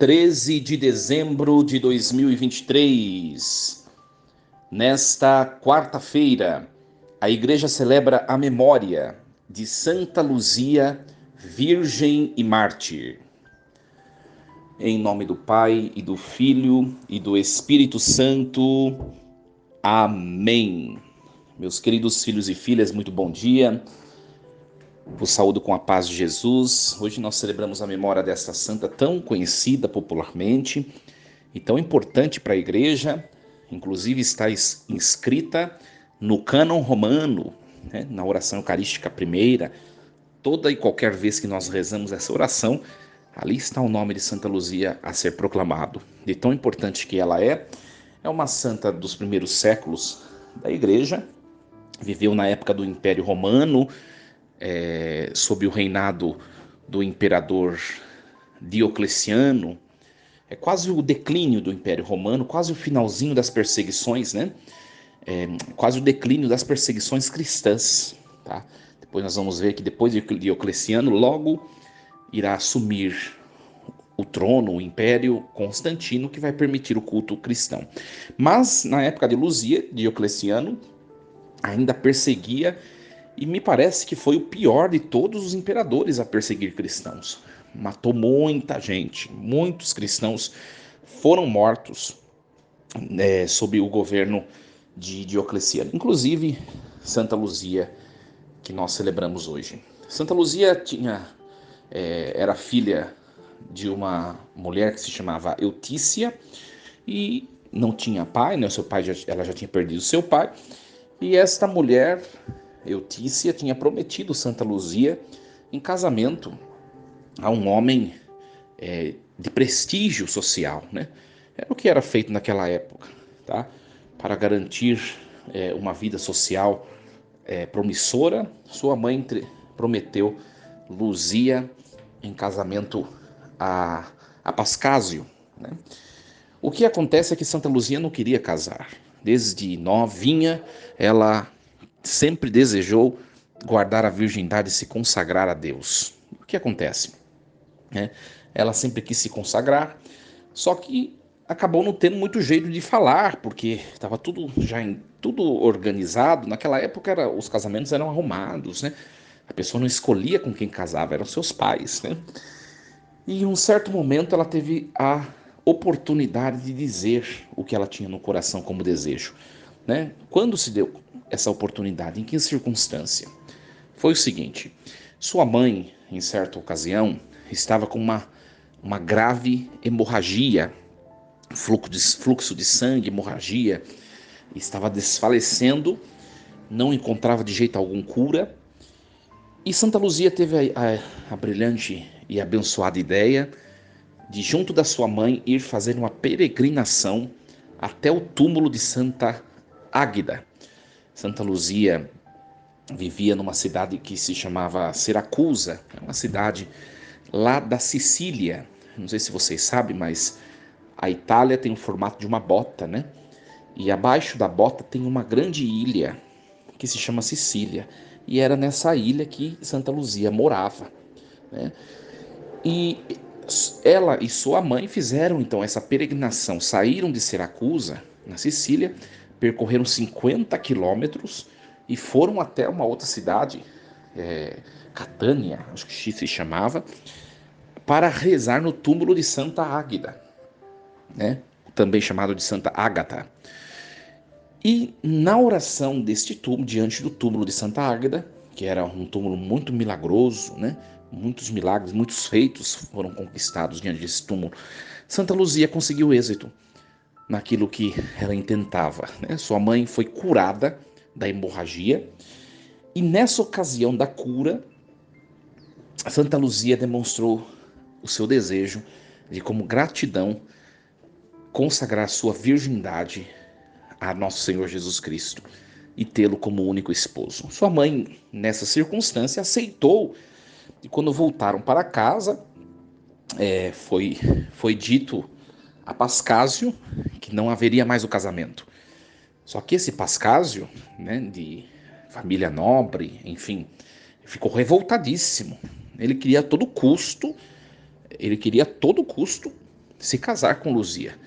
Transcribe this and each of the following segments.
13 de dezembro de 2023. Nesta quarta-feira, a Igreja celebra a memória de Santa Luzia, Virgem e Mártir. Em nome do Pai, e do Filho, e do Espírito Santo. Amém. Meus queridos filhos e filhas, muito bom dia. Vos saúdo com a paz de Jesus. Hoje nós celebramos a memória desta santa tão conhecida popularmente e tão importante para a Igreja. Inclusive está inscrita no cânon romano, né? Na oração eucarística primeira. Toda e qualquer vez que nós rezamos essa oração, ali está o nome de Santa Luzia a ser proclamado. De tão importante que ela é uma santa dos primeiros séculos da Igreja. Viveu na época do Império Romano, sob o reinado do imperador Diocleciano. É quase o declínio do Império Romano, quase o finalzinho das perseguições, né? Quase o declínio das perseguições cristãs, tá? Depois nós vamos ver que depois de Diocleciano, logo irá assumir o trono, o Império Constantino, que vai permitir o culto cristão. Mas na época de Luzia, Diocleciano ainda perseguia, e me parece que foi o pior de todos os imperadores a perseguir cristãos. Matou muita gente, muitos cristãos foram mortos sob o governo de Diocleciano. Inclusive Santa Luzia, que nós celebramos hoje. Santa Luzia era filha de uma mulher que se chamava Eutícia e não tinha pai, né? Ela já tinha perdido seu pai. E esta mulher, Eutícia, tinha prometido Santa Luzia em casamento a um homem de prestígio social, né? Era o que era feito naquela época, tá? Para garantir uma vida social promissora, sua mãe prometeu Luzia em casamento a Pascásio, né? O que acontece é que Santa Luzia não queria casar. Desde novinha, ela sempre desejou guardar a virgindade e se consagrar a Deus. O que acontece? Ela sempre quis se consagrar, só que acabou não tendo muito jeito de falar, porque estava tudo tudo organizado. Naquela época os casamentos eram arrumados, né? A pessoa não escolhia com quem casava, eram seus pais, né? E em um certo momento ela teve a oportunidade de dizer o que ela tinha no coração como desejo, né? Quando se deu essa oportunidade? Em que circunstância? Foi o seguinte: sua mãe, em certa ocasião, estava com uma grave hemorragia, fluxo de sangue, hemorragia, estava desfalecendo, não encontrava de jeito algum cura. E Santa Luzia teve a brilhante e abençoada ideia de, junto da sua mãe, ir fazer uma peregrinação até o túmulo de Santa Águida. Santa Luzia vivia numa cidade que se chamava Siracusa, uma cidade lá da Sicília. Não sei se vocês sabem, mas a Itália tem o formato de uma bota, né? E abaixo da bota tem uma grande ilha que se chama Sicília. E era nessa ilha que Santa Luzia morava, né? E ela e sua mãe fizeram então essa peregrinação, saíram de Siracusa, na Sicília, percorreram 50 quilômetros e foram até uma outra cidade, Catânia, acho que se chamava, para rezar no túmulo de Santa Águida, né? Também chamado de Santa Ágata. E na oração deste túmulo, diante do túmulo de Santa Águeda, que era um túmulo muito milagroso, né? Muitos milagres, muitos feitos foram conquistados diante desse túmulo, Santa Luzia conseguiu êxito naquilo que ela intentava, né? Sua mãe foi curada da hemorragia e nessa ocasião da cura, Santa Luzia demonstrou o seu desejo de, como gratidão, consagrar sua virgindade a nosso Senhor Jesus Cristo e tê-lo como único esposo. Sua mãe, nessa circunstância, aceitou, e quando voltaram para casa, foi dito a Pascásio que não haveria mais o casamento. Só que esse Pascásio, né, de família nobre, enfim, ficou revoltadíssimo. Ele queria a todo custo se casar com Luzia.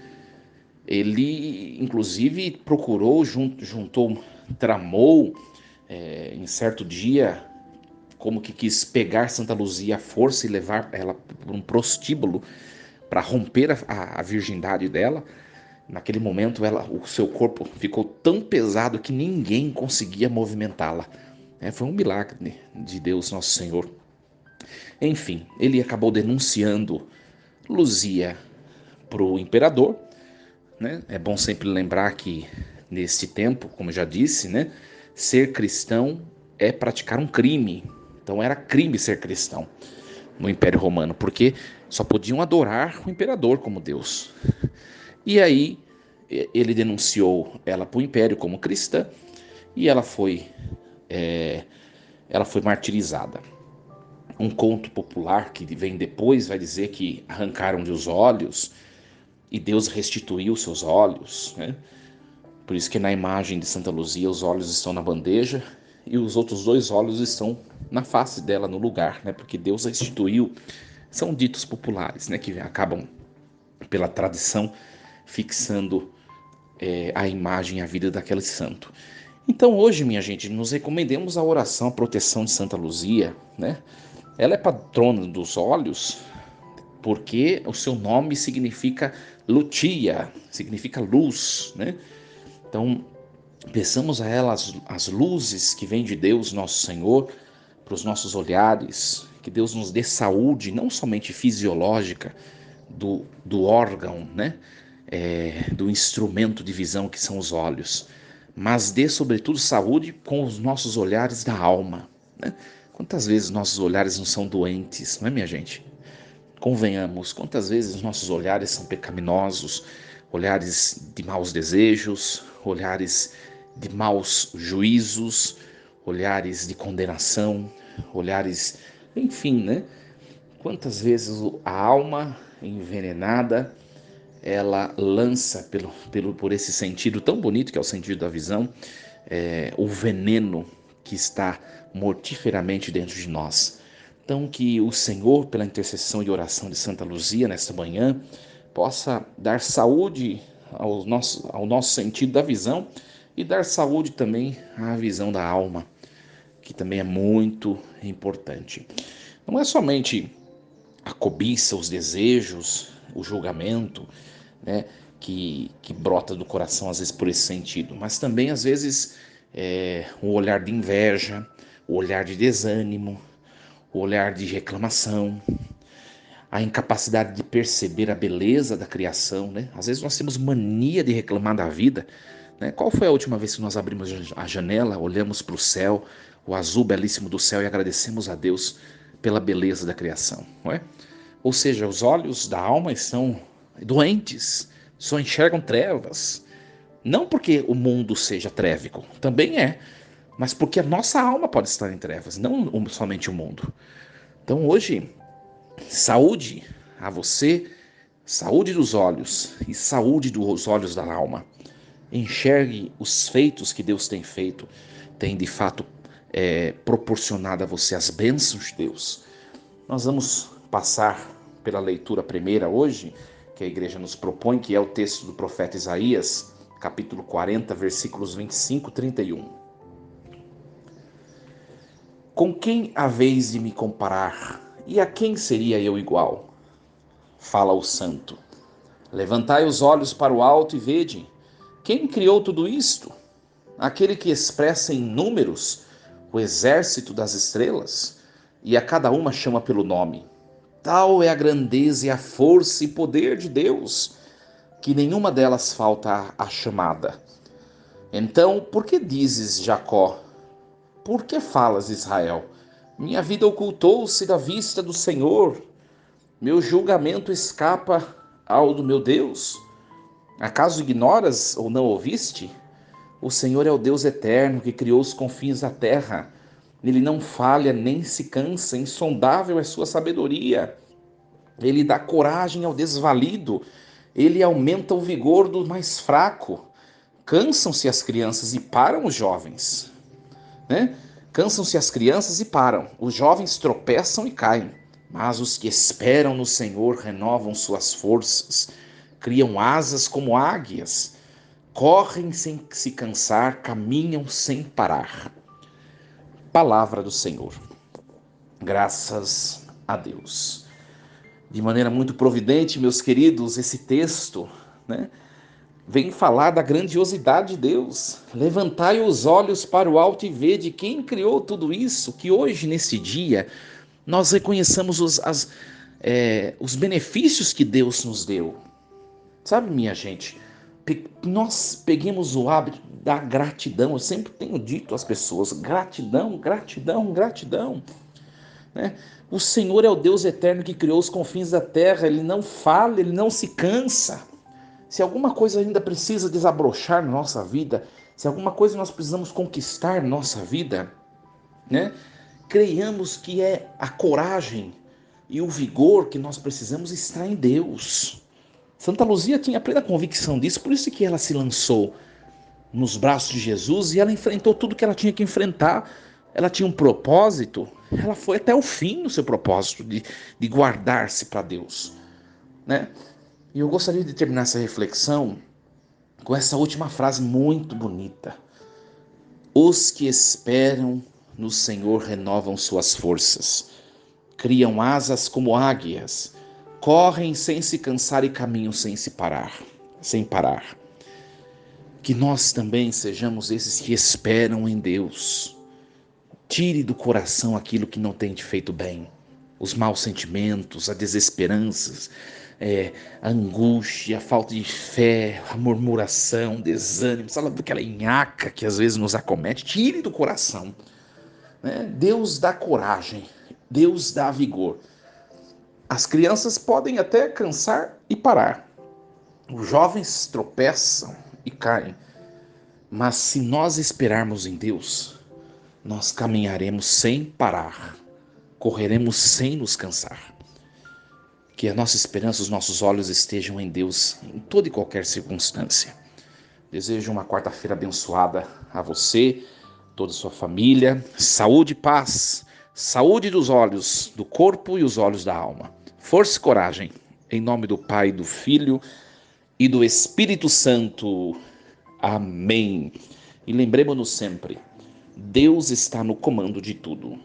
Ele, inclusive, procurou, juntou, tramou, em certo dia, como que quis pegar Santa Luzia à força e levar ela para um prostíbulo para romper a virgindade dela. Naquele momento, o seu corpo ficou tão pesado que ninguém conseguia movimentá-la. Foi um milagre de Deus, nosso Senhor. Enfim, ele acabou denunciando Luzia para o imperador, né? É bom sempre lembrar que, neste tempo, como eu já disse, né, ser cristão é praticar um crime. Então era crime ser cristão no Império Romano, porque só podiam adorar o imperador como Deus. E aí ele denunciou ela para o Império como cristã e ela foi martirizada. Um conto popular que vem depois vai dizer que arrancaram-lhe os olhos e Deus restituiu seus olhos, né? Por isso que na imagem de Santa Luzia os olhos estão na bandeja e os outros 2 olhos estão na face dela, no lugar, né? Porque Deus restituiu. São ditos populares, né? Que acabam, pela tradição, fixando a imagem e a vida daquele santo. Então hoje, minha gente, nos recomendemos a oração, a proteção de Santa Luzia, né? Ela é patrona dos olhos porque o seu nome significa lutia, significa luz, né? Então, peçamos a ela as luzes que vêm de Deus, nosso Senhor, para os nossos olhares, que Deus nos dê saúde, não somente fisiológica, do órgão, né? Do instrumento de visão que são os olhos, mas dê sobretudo saúde com os nossos olhares da alma, né? Quantas vezes nossos olhares não são doentes, não é, minha gente? Convenhamos, quantas vezes nossos olhares são pecaminosos, olhares de maus desejos, olhares de maus juízos, olhares de condenação, olhares, enfim, né? Quantas vezes a alma envenenada ela lança por esse sentido tão bonito que é o sentido da visão, o veneno que está mortiferamente dentro de nós. Então, que o Senhor, pela intercessão e oração de Santa Luzia nesta manhã, possa dar saúde ao nosso sentido da visão e dar saúde também à visão da alma, que também é muito importante. Não é somente a cobiça, os desejos, o julgamento, né, que brota do coração às vezes por esse sentido, mas também às vezes um olhar de inveja, o olhar de desânimo, o olhar de reclamação, a incapacidade de perceber a beleza da criação, né? Às vezes nós temos mania de reclamar da vida, né? Qual foi a última vez que nós abrimos a janela, olhamos para o céu, o azul belíssimo do céu e agradecemos a Deus pela beleza da criação, não é? Ou seja, os olhos da alma estão doentes, só enxergam trevas. Não porque o mundo seja trévico, também é, mas porque a nossa alma pode estar em trevas, não somente o mundo. Então hoje, saúde a você, saúde dos olhos e saúde dos olhos da alma. Enxergue os feitos que Deus tem feito, tem de fato proporcionado a você as bênçãos de Deus. Nós vamos passar pela leitura primeira hoje, que a igreja nos propõe, que é o texto do profeta Isaías, capítulo 40, versículos 25 e 31. Com quem haveis de me comparar? E a quem seria eu igual? Fala o santo. Levantai os olhos para o alto e vede. Quem criou tudo isto? Aquele que expressa em números o exército das estrelas, e a cada uma chama pelo nome. Tal é a grandeza e a força e poder de Deus, que nenhuma delas falta à chamada. Então, por que dizes, Jacó? Por que falas, Israel? Minha vida ocultou-se da vista do Senhor. Meu julgamento escapa ao do meu Deus. Acaso ignoras ou não ouviste? O Senhor é o Deus eterno que criou os confins da terra. Ele não falha nem se cansa, insondável é sua sabedoria. Ele dá coragem ao desvalido, ele aumenta o vigor do mais fraco. Cansam-se as crianças e param os jovens, né? Cansam-se as crianças e param. Os jovens tropeçam e caem. Mas os que esperam no Senhor renovam suas forças, criam asas como águias, correm sem se cansar, caminham sem parar. Palavra do Senhor. Graças a Deus. De maneira muito providente, meus queridos, esse texto, né, vem falar da grandiosidade de Deus. Levantai os olhos para o alto e vede quem criou tudo isso, que hoje, nesse dia, nós reconheçamos os benefícios que Deus nos deu. Sabe, minha gente, nós peguemos o hábito da gratidão. Eu sempre tenho dito às pessoas, gratidão, gratidão, gratidão, né? O Senhor é o Deus eterno que criou os confins da terra, Ele não falha, Ele não se cansa. Se alguma coisa ainda precisa desabrochar na nossa vida, se alguma coisa nós precisamos conquistar na nossa vida, né? Creiamos que é a coragem e o vigor que nós precisamos está em Deus. Santa Luzia tinha plena convicção disso, por isso que ela se lançou nos braços de Jesus e ela enfrentou tudo que ela tinha que enfrentar. Ela tinha um propósito, ela foi até o fim no seu propósito de guardar-se para Deus, né? E eu gostaria de terminar essa reflexão com essa última frase muito bonita. Os que esperam no Senhor renovam suas forças, criam asas como águias, correm sem se cansar e caminham sem parar. Que nós também sejamos esses que esperam em Deus. Tire do coração aquilo que não tem te feito bem, os maus sentimentos, a desesperança, a angústia, a falta de fé, a murmuração, o desânimo, sabe aquela nhaca que às vezes nos acomete. Tire do coração, né? Deus dá coragem, Deus dá vigor. As crianças podem até cansar e parar, os jovens tropeçam e caem, mas se nós esperarmos em Deus, nós caminharemos sem parar, correremos sem nos cansar. Que a nossa esperança, os nossos olhos estejam em Deus em toda e qualquer circunstância. Desejo uma quarta-feira abençoada a você, toda a sua família, saúde e paz, saúde dos olhos, do corpo e os olhos da alma. Força e coragem, em nome do Pai, do Filho e do Espírito Santo. Amém. E lembremos-nos sempre, Deus está no comando de tudo.